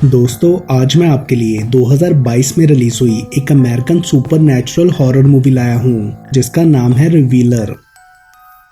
दोस्तों आज मैं आपके लिए 2022 में रिलीज हुई एक अमेरिकन सुपरनैचुरल हॉरर मूवी लाया हूँ जिसका नाम है रिवीलर।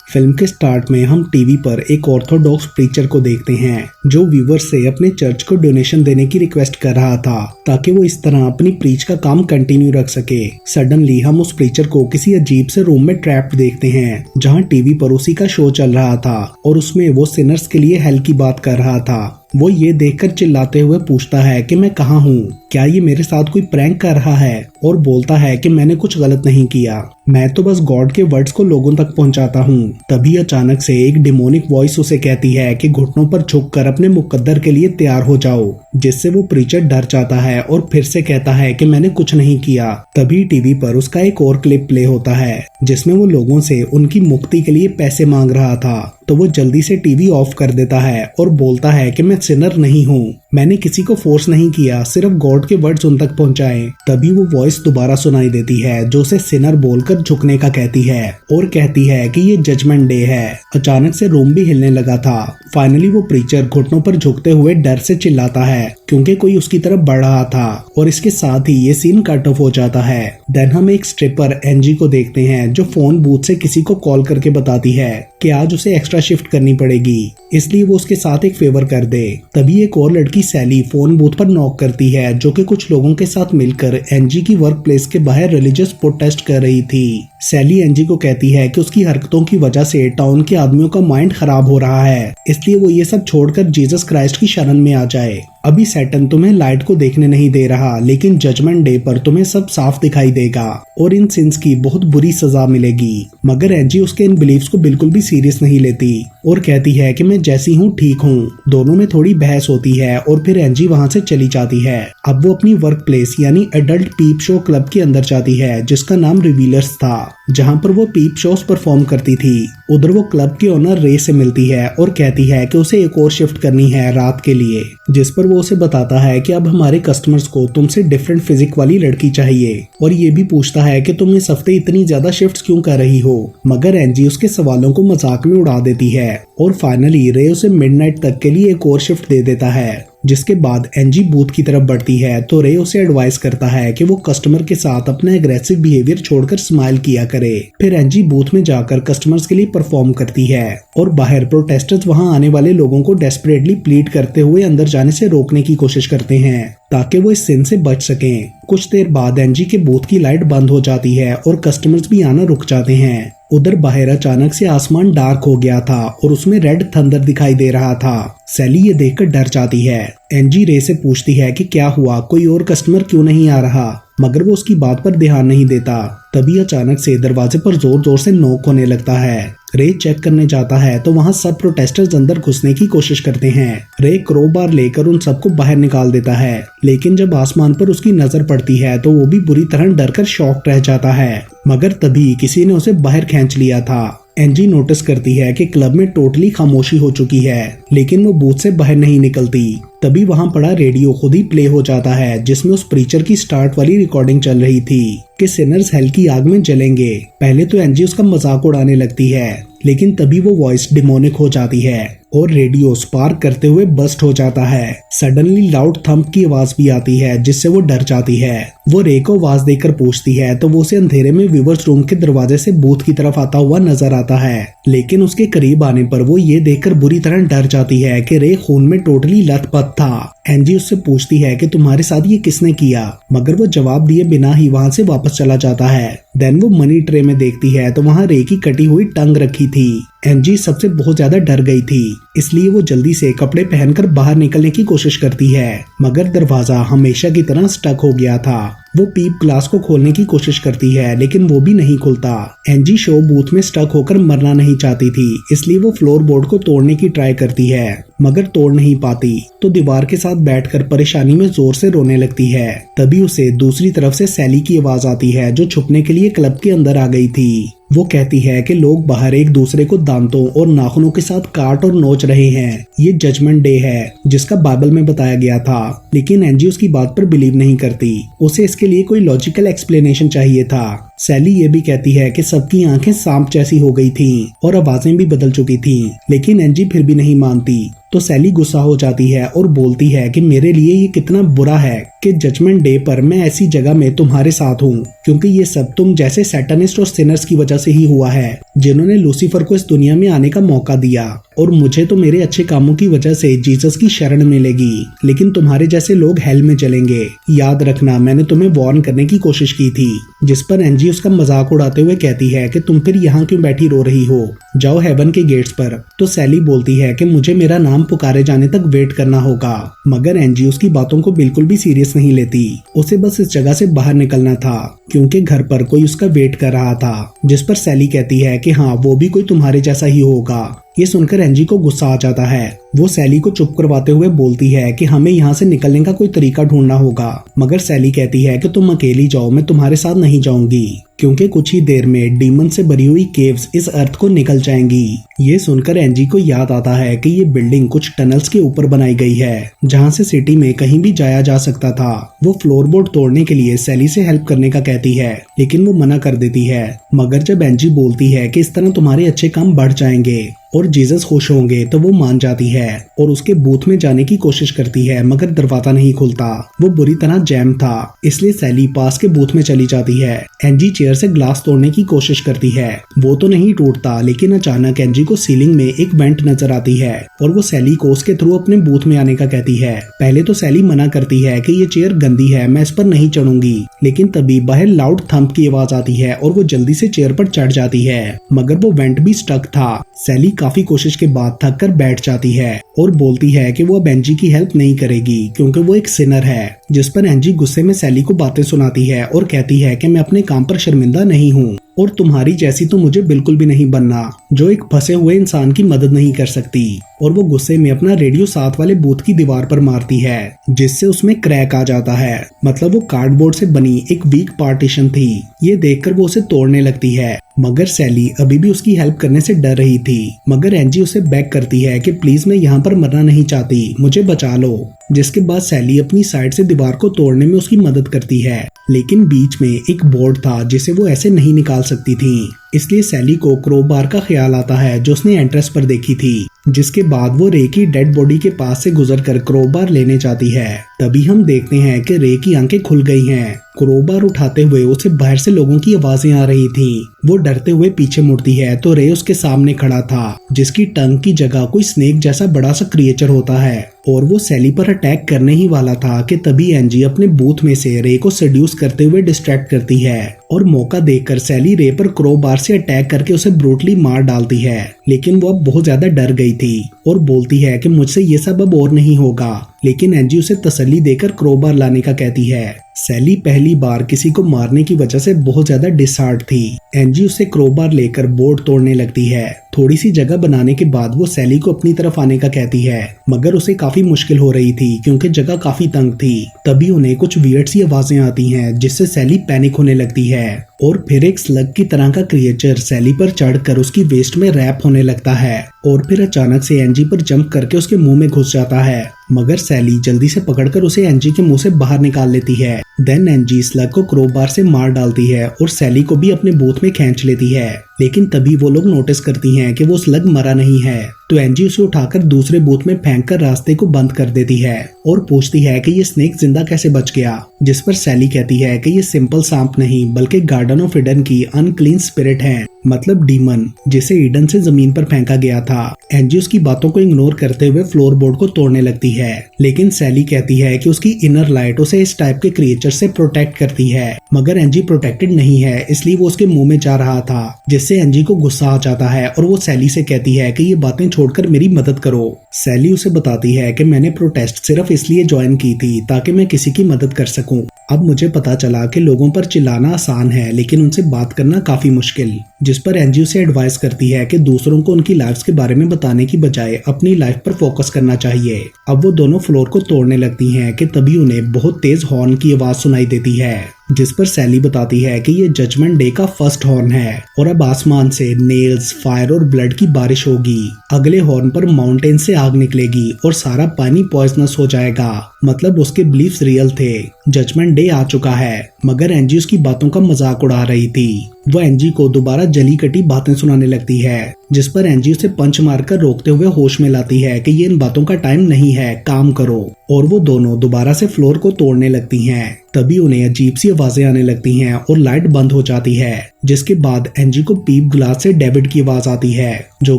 फिल्म के स्टार्ट में हम टीवी पर एक ऑर्थोडॉक्स प्रीचर को देखते हैं जो व्यूवर से अपने चर्च को डोनेशन देने की रिक्वेस्ट कर रहा था ताकि वो इस तरह अपनी प्रीच का काम कंटिन्यू रख सके। सडनली हम उस प्रीचर को किसी अजीब से रूम में ट्रैप्ड देखते हैं जहाँ टीवी पर उसी का शो चल रहा था और उसमें वो सिनर्स के लिए हेल की बात कर रहा था। वो ये देखकर चिल्लाते हुए पूछता है कि मैं कहाँ हूँ, क्या ये मेरे साथ कोई प्रैंक कर रहा है, और बोलता है कि मैंने कुछ गलत नहीं किया, मैं तो बस गॉड के वर्ड्स को लोगों तक पहुंचाता हूँ। तभी अचानक से एक डिमोनिक वॉइस उसे कहती है कि घुटनों पर झुककर अपने मुकद्दर के लिए तैयार हो जाओ, जिससे वो प्रीचर डर जाता है और फिर से कहता है कि मैंने कुछ नहीं किया। तभी टीवी पर उसका एक और क्लिप प्ले होता है जिसमें वो लोगों से उनकी मुक्ति के लिए पैसे मांग रहा था। तो वो जल्दी से टीवी ऑफ कर देता है और बोलता है कि मैं सिनर नहीं हूँ, मैंने किसी को फोर्स नहीं किया, सिर्फ गॉड के वर्ड्स उन तक पहुंचाए। तभी वो वॉइस दोबारा सुनाई देती है जो उसे सिनर बोलकर झुकने का कहती है और कहती है कि ये जजमेंट डे है। अचानक से रूम भी हिलने लगा था। फाइनली वो प्रीचर घुटनों पर झुकते हुए डर से चिल्लाता है क्योंकि कोई उसकी तरफ बढ़ रहा था और इसके साथ ही ये सीन कट ऑफ हो जाता है। देन हम एक स्ट्रिपर एनजी को देखते हैं जो फोन बूथ से किसी को कॉल करके बताती है कि आज उसे एक्स्ट्रा शिफ्ट करनी पड़ेगी, इसलिए वो उसके साथ एक फेवर कर दे। तभी एक और लड़की सैली फोन बूथ पर नॉक करती है जो कि कुछ लोगों के साथ मिलकर एनजी की वर्क प्लेस के बाहर रिलीजियस प्रोटेस्ट कर रही थी। सैली एनजी को कहती है कि उसकी हरकतों की वजह से टाउन के आदमियों का माइंड खराब हो रहा है, इसलिए वो ये सब छोड़कर जीसस क्राइस्ट की शरण में आ जाए। अभी सैटन तुम्हें लाइट को देखने नहीं दे रहा, लेकिन जजमेंट डे पर तुम्हें सब साफ दिखाई देगा और इन सिंस की बहुत बुरी सजा मिलेगी। मगर एनजी उसके इन बिलीफ्स को बिल्कुल भी सीरियस नहीं लेती और कहती है कि मैं जैसी हूँ ठीक हूँ। दोनों में थोड़ी बहस होती है और फिर एनजी वहाँ से चली जाती है। अब वो अपनी वर्क प्लेस यानी एडल्ट पीप शो क्लब के अंदर जाती है जिसका नाम रिवीलर्स था, जहाँ पर वो पीप शोज परफॉर्म करती थी। उधर वो क्लब के ओनर रे से मिलती है और कहती है कि उसे एक और शिफ्ट करनी है रात के लिए, जिस पर वो उसे बताता है कि अब हमारे कस्टमर्स को तुमसे डिफरेंट फिजिक वाली लड़की चाहिए और ये भी पूछता है कि तुम इस हफ्ते इतनी ज्यादा शिफ्ट्स क्यों कर रही हो। मगर एनजी उसके सवालों को मजाक में उड़ा देती है और फाइनली रे उसे मिडनाइट तक के लिए एक और शिफ्ट दे देता है। जिसके बाद एनजी बूथ की तरफ बढ़ती है तो रे उसे एडवाइस करता है कि वो कस्टमर के साथ अपना एग्रेसिव बिहेवियर छोड़कर स्माइल किया करे। फिर एनजी बूथ में जाकर कस्टमर्स के लिए परफॉर्म करती है और बाहर प्रोटेस्टर्स वहां आने वाले लोगों को डेस्परेटली प्लीड करते हुए अंदर जाने से रोकने की कोशिश करते हैं ताकि वो इस सिन से बच सकें। कुछ देर बाद एनजी के बूथ की लाइट बंद हो जाती है और कस्टमर्स भी आना रुक जाते हैं। उधर बाहर अचानक से आसमान डार्क हो गया था और उसमें रेड थंडर दिखाई दे रहा था। सैली ये देखकर डर जाती है। एनजी रे से पूछती है कि क्या हुआ, कोई और कस्टमर क्यों नहीं आ रहा, मगर वो उसकी बात पर ध्यान नहीं देता। तभी अचानक से दरवाजे पर जोर जोर से नॉक होने लगता है। रे चेक करने जाता है तो वहाँ सब प्रोटेस्टर्स अंदर घुसने की कोशिश करते हैं। रे क्रोबार लेकर उन सबको बाहर निकाल देता है, लेकिन जब आसमान पर उसकी नजर पड़ती है तो वो भी बुरी तरह डरकर शॉक रह जाता है। मगर तभी किसी ने उसे बाहर खींच लिया था। एनजी नोटिस करती है कि क्लब में टोटली खामोशी हो चुकी है, लेकिन वो बूथ से बाहर नहीं निकलती। तभी वहां पड़ा रेडियो खुद ही प्ले हो जाता है जिसमें उस प्रीचर की स्टार्ट वाली रिकॉर्डिंग चल रही थी कि सिनर्स हेल की आग में जलेंगे। पहले तो एनजी उसका मजाक उड़ाने लगती है, लेकिन तभी वो वॉइस डिमोनिक हो जाती है और रेडियो स्पार्क करते हुए बस्ट हो जाता है। सडनली लाउड थंप की आवाज भी आती है जिससे वो डर जाती है। वो रे को आवाज देकर पूछती है तो वो उसे अंधेरे में व्यूअर्स रूम के दरवाजे से बूथ की तरफ आता हुआ नजर आता है, लेकिन उसके करीब आने पर वो ये देखकर बुरी तरह डर जाती है कि रे खून में टोटली लथपथ था। एनजी उससे पूछती है कि तुम्हारे साथ ये किसने किया, मगर वो जवाब दिए बिना ही वहाँ से वापस चला जाता है। देन वो मनी ट्रे में देखती है तो वहाँ रे की कटी हुई टंग रखी थी। एनजी सबसे बहुत ज्यादा डर गई थी, इसलिए वो जल्दी से कपड़े पहनकर बाहर निकलने की कोशिश करती है, मगर दरवाजा हमेशा की तरह स्टक हो गया था। वो पीप ग्लास को खोलने की कोशिश करती है, लेकिन वो भी नहीं खुलता। एनजी शो बूथ में स्टक होकर मरना नहीं चाहती थी, इसलिए वो फ्लोर बोर्ड को तोड़ने की ट्राई करती है, मगर तोड़ नहीं पाती। तो दीवार के साथ बैठकर परेशानी में जोर से रोने लगती है। तभी उसे दूसरी तरफ से सैली की आवाज आती है जो छुपने के लिए क्लब के अंदर आ गई थी। वो कहती है कि लोग बाहर एक दूसरे को दांतों और नाखूनों के साथ काट और नोच रहे हैं। ये जजमेंट डे है जिसका बाइबल में बताया गया था, लेकिन एनजी उसकी बात पर बिलीव नहीं करती। उसे इसके लिए कोई लॉजिकल एक्सप्लेनेशन चाहिए था। सैली ये भी कहती है कि सबकी आंखें सांप जैसी हो गई थीं और आवाजें भी बदल चुकी थीं, लेकिन एंजी फिर भी नहीं मानती। तो सैली गुस्सा हो जाती है और बोलती है कि मेरे लिए ये कितना बुरा है कि जजमेंट डे पर मैं ऐसी जगह में तुम्हारे साथ हूँ, क्योंकि ये सब तुम जैसे सैटनिस्ट और सिनर्स की वजह से ही हुआ है, जिन्होंने लूसीफर को इस दुनिया में आने का मौका दिया। और मुझे तो मेरे अच्छे कामों की वजह से जीसस की शरण मिलेगी, लेकिन तुम्हारे जैसे लोग हेल में जलेंगे। याद रखना, मैंने तुम्हें वार्न करने की कोशिश की थी। जिस पर एंजी उसका मजाक उड़ाते हुए कहती है कि तुम फिर यहाँ क्यों बैठी रो रही हो, जाओ हेवन के गेट्स पर। तो सैली बोलती है कि मुझे मेरा नाम पुकारे जाने तक वेट करना होगा, मगर एंजी उसकी बातों को बिल्कुल भी सीरियस नहीं लेती। उसे बस इस जगह से बाहर निकलना था, क्योंकि घर पर कोई उसका वेट कर रहा था। जिस पर सैली कहती है कि हाँ, वो भी कोई तुम्हारे जैसा ही होगा। ये सुनकर एंजी को गुस्सा आ जाता है। वो सैली को चुप करवाते हुए बोलती है कि हमें यहाँ से निकलने का कोई तरीका ढूंढना होगा, मगर सैली कहती है कि तुम अकेली जाओ, मैं तुम्हारे साथ नहीं जाऊंगी, क्योंकि कुछ ही देर में डीमन से भरी हुई केव्स इस अर्थ को निकल जाएंगी। ये सुनकर एंजी को याद आता है कि ये बिल्डिंग कुछ टनल्स के ऊपर बनाई गई है, जहाँ से सिटी में कहीं भी जाया जा सकता था। वो फ्लोरबोर्ड तोड़ने के लिए सैली से हेल्प करने का कहती है, लेकिन वो मना कर देती है। मगर जब एंजी बोलती है कि इस तरह तुम्हारे अच्छे काम बढ़ जाएंगे और जीसस खुश होंगे, तो वो मान जाती है और उसके बूथ में जाने की कोशिश करती है, मगर दरवाजा नहीं खुलता। वो बुरी तरह जैम था, इसलिए सैली पास के बूथ में चली जाती है। एंजी चेयर से ग्लास तोड़ने की कोशिश करती है, वो तो नहीं टूटता, लेकिन अचानक एंजी को सीलिंग में एक वेंट नजर आती है और वो सैली को उसके थ्रू अपने बूथ में आने का कहती है। पहले तो सैली मना करती है कि ये चेयर गंदी है, मैं इस पर नहीं चढ़ूंगी, लेकिन तभी बाहर लाउड थंप की आवाज आती है और वो जल्दी से चेयर पर चढ़ जाती है, मगर वो वेंट भी स्टक था। सैली काफी कोशिश के बाद थक कर बैठ जाती है और बोलती है कि वो अब एंजी की हेल्प नहीं करेगी, क्योंकि वो एक सिनर है। जिस पर एंजी गुस्से में सैली को बातें सुनाती है और कहती है कि मैं अपने काम पर शर्मिंदा नहीं हूँ और तुम्हारी जैसी तो मुझे बिल्कुल भी नहीं बनना, जो एक फंसे हुए इंसान की मदद नहीं कर सकती। और वो गुस्से में अपना रेडियो साथ वाले बूथ की दीवार पर मारती है, जिससे उसमें क्रैक आ जाता है। मतलब वो कार्डबोर्ड से बनी एक वीक पार्टीशन थी। ये देखकर वो उसे तोड़ने लगती है, मगर सैली अभी भी उसकी हेल्प करने से डर रही थी। मगर एंजी उसे बैक करती है कि प्लीज मैं यहाँ पर मरना नहीं चाहती, मुझे बचा लो। जिसके बाद सैली अपनी साइड से दीवार को तोड़ने में उसकी मदद करती है, लेकिन बीच में एक बोर्ड था जिसे वो ऐसे नहीं निकाल सकती थी। इसलिए सैली को क्रोबार का ख्याल आता है जो उसने एंट्रेंस पर देखी थी। जिसके बाद वो रे की डेड बॉडी के पास से गुजरकर क्रोबार लेने जाती है। तभी हम देखते हैं कि रे की आंखें खुल गई हैं। क्रोबार उठाते हुए उसे बाहर से लोगों की आवाजें आ रही थीं। वो डरते हुए पीछे मुड़ती है तो रे उसके सामने खड़ा था, जिसकी टंग की जगह कोई स्नेक जैसा बड़ा सा क्रिएचर होता है और वो सैली पर अटैक करने ही वाला था कि तभी एंजी अपने बूथ में से रे को सेड्यूस करते हुए डिस्ट्रैक्ट करती है और मौका देखकर सैली रे पर क्रोबार से अटैक करके उसे ब्रूटली मार डालती है। लेकिन वो अब बहुत ज्यादा डर गई थी और बोलती है कि मुझसे ये सब अब और नहीं होगा, लेकिन एंजी उसे तसल्ली देकर क्रोबार लाने का कहती है। सैली पहली बार किसी को मारने की वजह से बहुत ज्यादा डिसहार्ट थी। एंजी उसे क्रोबार लेकर बोर्ड तोड़ने लगती है। थोड़ी सी जगह बनाने के बाद वो सैली को अपनी तरफ आने का कहती है, मगर उसे काफी मुश्किल हो रही थी क्योंकि जगह काफी तंग थी। तभी उन्हें कुछ वियर्ड सी आवाजें आती हैं, जिससे सैली पैनिक होने लगती है और फिर एक स्लग की तरह का क्रिएचर सैली पर चढ़कर उसकी वेस्ट में रैप होने लगता है और फिर अचानक से एंजी पर जंप करके उसके मुंह में घुस जाता है। मगर सैली जल्दी से पकड़कर उसे एंजी के मुंह से बाहर निकाल लेती है। देन एंजी स्लग को क्रोबार से मार डालती है और सैली को भी अपने बूथ में खींच लेती है। लेकिन तभी वो लोग नोटिस करती हैं कि वो स्लग मरा नहीं है, तो एंजी उसे उठाकर दूसरे बूथ में फेंककर रास्ते को बंद कर देती है और पूछती है कि ये स्नेक जिंदा कैसे बच गया। जिस पर सैली कहती है कि ये सिंपल सांप नहीं बल्कि गार्डन ऑफ ईडन की अनक्लीन स्पिरिट है, मतलब डीमन, जिसे ईडन से जमीन पर फेंका गया था। एंजी उसकी बातों को इग्नोर करते हुए फ्लोरबोर्ड को तोड़ने लगती है, लेकिन सैली कहती है कि उसकी इनर लाइट उसे इस टाइप के क्रिएचर से प्रोटेक्ट करती है। मगर एंजी प्रोटेक्टेड नहीं है, इसलिए वो उसके मुंह में जा रहा था, जिससे एंजी को गुस्सा आ जाता है और वो सैली से कहती है कि ये बातें छोड़कर मेरी मदद करो। सैली उसे बताती है कि मैंने प्रोटेस्ट सिर्फ इसलिए ज्वाइन की थी ताकि मैं किसी की मदद कर सकूं। अब मुझे पता चला कि लोगों पर चिल्लाना आसान है लेकिन उनसे बात करना काफी मुश्किल। जिस पर एंजी उसे एडवाइस करती है कि दूसरों को उनकी लाइफ्स के बारे में बताने की बजाय अपनी लाइफ पर फोकस करना चाहिए। अब वो दोनों फ्लोर को तोड़ने लगती हैं कि तभी उन्हें बहुत तेज हॉर्न की आवाज सुनाई देती है जिस पर सैली बताती है कि ये जजमेंट डे का फर्स्ट हॉर्न है और अब आसमान से नेल्स, फायर और ब्लड की बारिश होगी। अगले हॉर्न पर माउंटेन से आग निकलेगी और सारा पानी पॉइजनस हो जाएगा। मतलब उसके बिलीफ्स रियल थे। जजमेंट डे आ चुका है, मगर एंजी उसकी बातों का मजाक उड़ा रही थी। वो एंजी को दोबारा जली कटी बातें सुनाने लगती है, जिस पर एंजी उसे पंच मारकर रोकते हुए होश में लाती है कि ये इन बातों का टाइम नहीं है, काम करो। और वो दोनों दोबारा से फ्लोर को तोड़ने लगती हैं। तभी उन्हें अजीब सी आवाजें आने लगती हैं और लाइट बंद हो जाती है, जिसके बाद एंजी को पीप ग्लास से डेविड की आवाज आती है, जो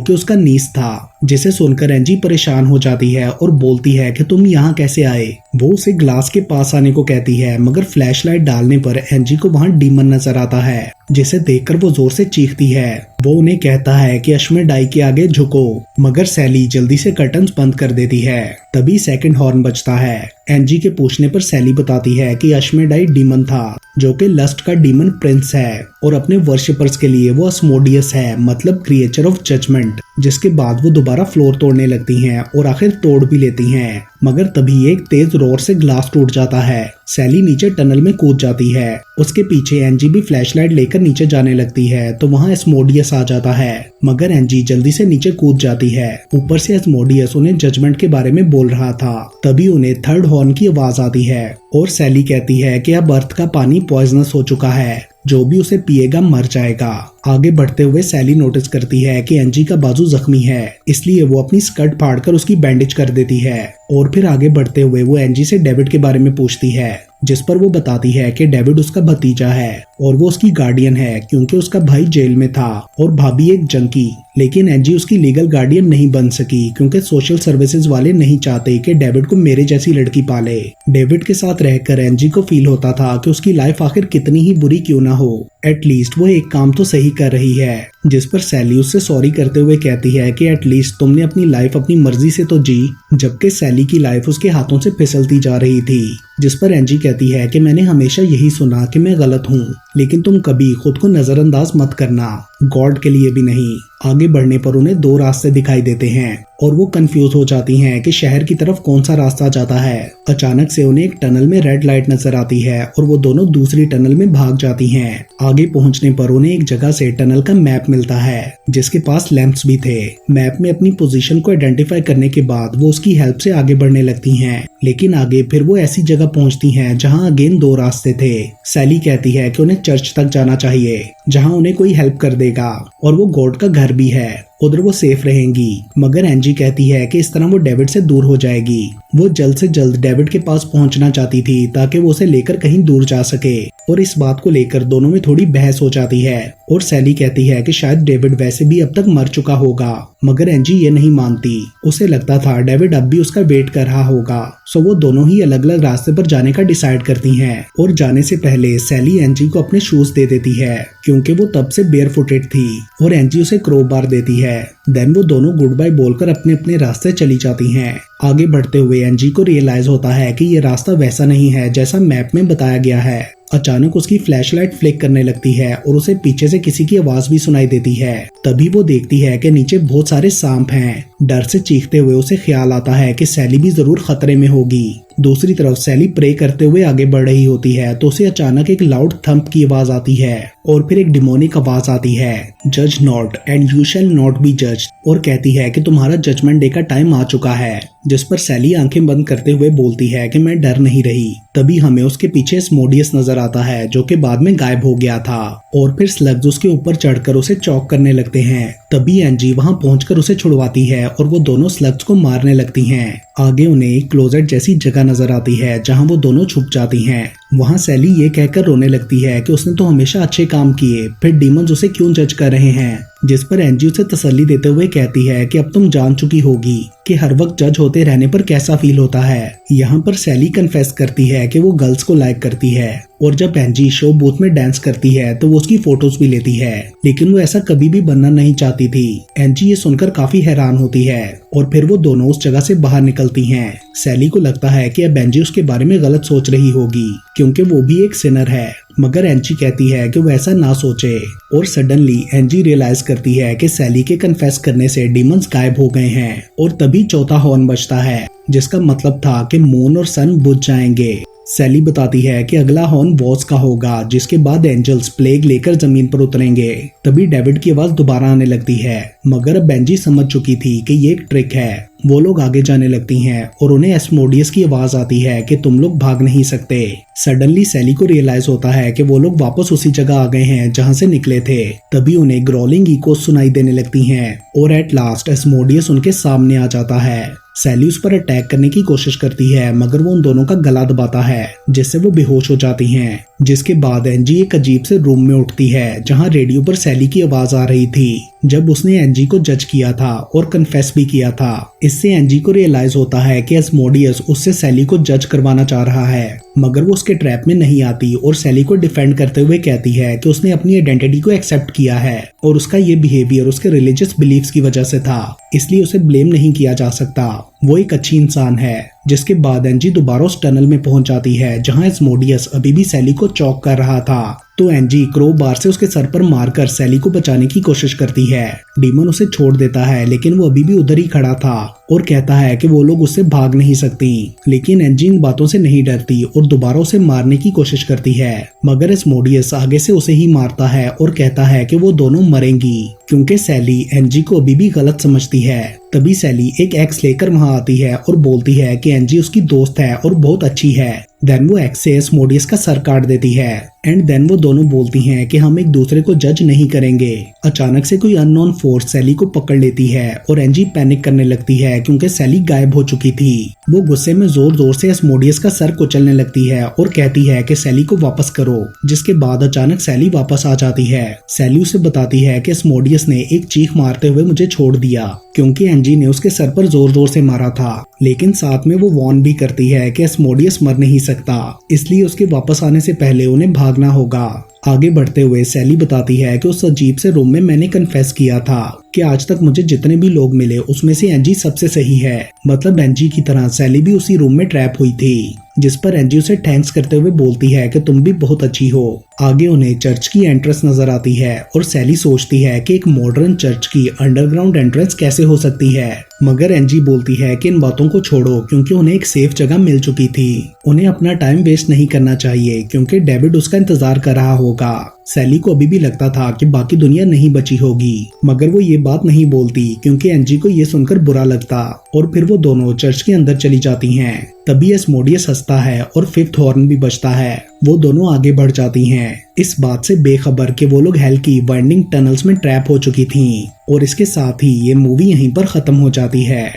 कि उसका नीस था। जिसे सुनकर एंजी परेशान हो जाती है और बोलती है कि तुम यहाँ कैसे आए। वो उसे ग्लास के पास आने को कहती है, मगर फ्लैशलाइट डालने पर एंजी को वहाँ डीमन नजर आता है, जिसे देखकर वो जोर से चीखती है। वो उन्हें कहता है कि अश्मेडाई के आगे झुको, मगर सैली जल्दी से कर्टन्स बंद कर देती है। तभी सेकंड हॉर्न बजता है। एंजी के पूछने पर सैली बताती है कि अश्मेडाई डीमन था, जो कि लस्ट का डीमन प्रिंस है, और अपने वर्शिपर्स के लिए वो अस्मोडियस है, मतलब क्रिएचर ऑफ जजमेंट। जिसके बाद वो दोबारा फ्लोर तोड़ने लगती हैं और आखिर तोड़ भी लेती हैं, मगर तभी एक तेज रोर से ग्लास टूट जाता है। सैली नीचे टनल में कूद जाती है। उसके पीछे एंजी भी फ्लैशलाइट लेकर नीचे जाने लगती है, तो वहाँ एस्मोडियस आ जाता है, मगर एंजी जल्दी से नीचे कूद जाती है। ऊपर से एस्मोडियस उन्हें जजमेंट के बारे में बोल रहा था। तभी उन्हें थर्ड हॉर्न की आवाज आती है और सैली कहती है कि अब अर्थ का पानी पॉइजनस हो चुका है, जो भी उसे पिएगा मर जाएगा। आगे बढ़ते हुए सैली नोटिस करती है कि एंजी का बाजू जख्मी है, इसलिए वो अपनी स्कर्ट फाड़कर उसकी बैंडेज कर देती है। और फिर आगे बढ़ते हुए वो एंजी से डेविड के बारे में पूछती है, जिस पर वो बताती है कि डेविड उसका भतीजा है और वो उसकी गार्डियन है, क्योंकि उसका भाई जेल में था और भाभी एक जंकी। लेकिन एंजी उसकी लीगल गार्डियन नहीं बन सकी, क्योंकि सोशल सर्विसेज वाले नहीं चाहते कि डेविड को मेरे जैसी लड़की पाले। डेविड के साथ रहकर एंजी को फील होता था कि उसकी लाइफ आखिर कितनी ही बुरी क्यों ना हो, एटलीस्ट वो एक काम तो सही कर रही है। जिस पर सैली उससे सॉरी करते हुए कहती है कि एटलीस्ट तुमने अपनी लाइफ अपनी मर्जी से तो जी, जबकि सैली की लाइफ उसके हाथों से फिसलती जा रही थी। जिस पर एंजी कहती है कि मैंने हमेशा यही सुना कि मैं गलत हूँ, लेकिन तुम कभी खुद को नजरअंदाज मत करना, गॉड के लिए भी नहीं। आगे बढ़ने पर उन्हें दो रास्ते दिखाई देते हैं और वो कंफ्यूज हो जाती हैं कि शहर की तरफ कौन सा रास्ता जाता है। अचानक से उन्हें एक टनल में रेड लाइट नजर आती है और वो दोनों दूसरी टनल में भाग जाती हैं। आगे पहुंचने पर उन्हें एक जगह से टनल का मैप मिलता है, जिसके पास लैंप्स भी थे। मैप में अपनी पोजीशन को आइडेंटिफाई करने के बाद वो उसकी हेल्प से आगे बढ़ने लगती हैं। लेकिन आगे फिर वो ऐसी जगह पहुंचती हैं जहां अगेन दो रास्ते थे। सैली कहती है कि उन्हें चर्च तक जाना चाहिए, जहां उन्हें कोई हेल्प कर देगा, और वो गॉड का घर भी है, उधर वो सेफ रहेंगी। मगर एंजी कहती है कि इस तरह वो डेविड से दूर हो जाएगी। वो जल्द से जल्द डेविड के पास पहुंचना चाहती थी ताकि वो उसे लेकर कहीं दूर जा सके, और इस बात को लेकर दोनों में थोड़ी बहस हो जाती है। और सैली कहती है कि शायद डेविड वैसे भी अब तक मर चुका होगा, मगर एंजी ये नहीं मानती। उसे लगता था डेविड अब भी उसका वेट कर रहा होगा। सो वो दोनों ही अलग अलग रास्ते पर जाने का डिसाइड करती हैं। और जाने से पहले सैली एंजी को अपने शूज दे देती है, क्योंकि वो तब से बेयर फुटेड थी, और एंजी उसे क्रोबार देती है। देन वो दोनों गुड बाय बोलकर अपने अपने रास्ते चली जाती हैं। आगे बढ़ते हुए एंजी को रियलाइज होता है कि ये रास्ता वैसा नहीं है जैसा मैप में बताया गया है। अचानक उसकी फ्लैशलाइट फ्लिक करने लगती है और उसे पीछे से किसी की आवाज भी सुनाई देती है। तभी वो देखती है कि नीचे बहुत सारे सांप हैं। डर से चीखते हुए उसे ख्याल आता है कि सैली भी जरूर खतरे में होगी। दूसरी तरफ सैली प्रे करते हुए आगे बढ़ रही होती है तो उसे अचानक एक लाउड थंप की आवाज आती है और फिर एक डिमोनिक आवाज आती है, जज not and you shall not be जज, और कहती है कि तुम्हारा जजमेंट डे का टाइम आ चुका है। जिस पर सैली आंखें बंद करते हुए बोलती है कि मैं डर नहीं रही। तभी हमें उसके पीछे एस्मोडियस नजर आता है, जो कि बाद में गायब हो गया था, और फिर स्लग्स उसके ऊपर चढ़कर उसे चौक करने लगते हैं। तभी एंजी वहां पहुंचकर उसे छुड़वाती है और वो दोनों स्लग्स को मारने लगती हैं। आगे उन्हें एक क्लोजेट जैसी जगह नजर आती है जहां वो दोनों छुप जाती हैं। वहां सैली ये कहकर रोने लगती है कि उसने तो हमेशा अच्छे काम किए, फिर डीमंस उसे क्यों जज कर रहे हैं। जिस पर एंजी उसे तसल्ली देते हुए कहती है कि अब तुम जान चुकी होगी कि हर वक्त जज होते रहने पर कैसा फील होता है। यहाँ पर सैली कन्फेस करती है कि वो गर्ल्स को लाइक करती है, और जब एंजी शो बूथ में डांस करती है तो वो उसकी फोटोज भी लेती है, लेकिन वो ऐसा कभी भी बनना नहीं चाहती थी। एंजी ये सुनकर काफी हैरान होती है और फिर वो दोनों उस जगह से बाहर निकलती हैं। सैली को लगता है कि अब एंजी उसके बारे में गलत सोच रही होगी, क्योंकि वो भी एक सिनर है, मगर एंजी कहती है कि वो ऐसा ना सोचे। और सडनली एंजी रियलाइज करती है कि सैली के कन्फेस करने से डीमंस गायब हो गए हैं, और तभी चौथा हॉर्न बजता है, जिसका मतलब था कि मून और सन बुझ जाएंगे। सैली बताती है कि अगला हॉर्न बॉस का होगा, जिसके बाद एंजल्स प्लेग लेकर जमीन पर उतरेंगे। तभी डेविड की आवाज दोबारा आने लगती है, मगर अब बेंजी समझ चुकी थी कि ये एक ट्रिक है। वो लोग आगे जाने लगती हैं और उन्हें एस्मोडियस की आवाज आती है कि तुम लोग भाग नहीं सकते। सडनली सैली को रियलाइज होता है कि वो लोग वापस उसी जगह आ गए हैं जहां से निकले थे। तभी उन्हें ग्रोलिंग इको सुनाई देने लगती हैं और एट लास्ट एस्मोडियस उनके सामने आ जाता है। सैली उस पर अटैक करने की कोशिश करती है, मगर वो उन दोनों का गला दबाता है, जिससे वो बेहोश हो जाती हैं। जिसके बाद एंजी एक अजीब से रूम में उठती है जहां रेडियो पर सैली की आवाज आ रही थी, जब उसने एंजी को जज किया था और कन्फेस भी किया था। इससे एंजी को रियलाइज होता है कि एस्मोडियस उससे सैली को जज करवाना चाह रहा है, मगर वो उसके ट्रैप में नहीं आती और सैली को डिफेंड करते हुए कहती है कि उसने अपनी आइडेंटिटी को एक्सेप्ट किया है और उसका ये बिहेवियर उसके रिलीजियस बिलीफ्स की वजह से था, इसलिए उसे ब्लेम नहीं किया जा सकता। वो एक अच्छी इंसान है। जिसके बाद एंजी दोबारा उस टनल में पहुंच जाती है जहां एस्मोडियस अभी भी सैली को चौक कर रहा था। तो एंजी क्रो बार से उसके सर पर मारकर सैली को बचाने की कोशिश करती है। डीमन उसे छोड़ देता है, लेकिन वो अभी भी उधर ही खड़ा था और कहता है कि वो लोग उससे भाग नहीं सकती। लेकिन एंजी इन बातों से नहीं डरती और दोबारा उसे मारने की कोशिश करती है, मगर एस्मोडियस आगे से उसे ही मारता है और कहता है कि वो दोनों मरेंगी, क्योंकि सैली एंजी को अभी भी गलत समझती है। तभी सैली एक एक्स लेकर वहां आती है और बोलती है कि एंजी उसकी दोस्त है और बहुत अच्छी है। देन वो एक्स से एस्मोडियस का सर काट देती है एंड देन वो दोनों बोलती हैं कि हम एक दूसरे को जज नहीं करेंगे। अचानक से कोई अननोन फोर्स सैली को पकड़ लेती है और एंजी पैनिक करने लगती है क्योंकि सैली गायब हो चुकी थी। वो गुस्से में जोर जोर से एस्मोडियस का सर कुचलने लगती है और कहती है कि सैली को वापस करो। जिसके बाद अचानक सैली वापस आ जाती है। सैली उसे बताती है कि एस्मोडियस ने एक चीख मारते हुए मुझे छोड़ दिया क्योंकि एंजी ने उसके सर पर जोर जोर से मारा था, लेकिन साथ में वो वॉर्न भी करती है कि एस्मोडियस मर नहीं सकता, इसलिए उसके वापस आने से पहले उन्हें भागना होगा। आगे बढ़ते हुए सैली बताती है कि उस अजीब से रूम में मैंने कन्फेस किया था कि आज तक मुझे जितने भी लोग मिले उसमें से एंजी सबसे सही है। मतलब एंजी की तरह सैली भी उसी रूम में ट्रैप हुई थी, जिस पर एंजी उसे थैंक्स करते हुए बोलती है कि तुम भी बहुत अच्छी हो। आगे उन्हें चर्च की एंट्रेंस नजर आती है और सैली सोचती है कि एक मॉडर्न चर्च की अंडरग्राउंड एंट्रेंस कैसे हो सकती है, मगर एंजी बोलती है कि इन बातों को छोड़ो क्योंकि उन्हें एक सेफ जगह मिल चुकी थी। उन्हें अपना टाइम वेस्ट नहीं करना चाहिए क्योंकि डेविड उसका इंतजार कर रहा होगा। सैली को अभी भी लगता था कि बाकी दुनिया नहीं बची होगी, मगर वो ये बात नहीं बोलती क्योंकि एंजी को ये सुनकर बुरा लगता और फिर वो दोनों चर्च के अंदर चली जाती हैं। तभी एस्मोडियस हंसता है और फिफ्थ हॉर्न भी बजता है। वो दोनों आगे बढ़ जाती हैं, इस बात से बेखबर कि वो लोग हेल की वाइंडिंग टनल्स में ट्रैप हो चुकी थीं। और इसके साथ ही ये मूवी यहीं पर खत्म हो जाती है।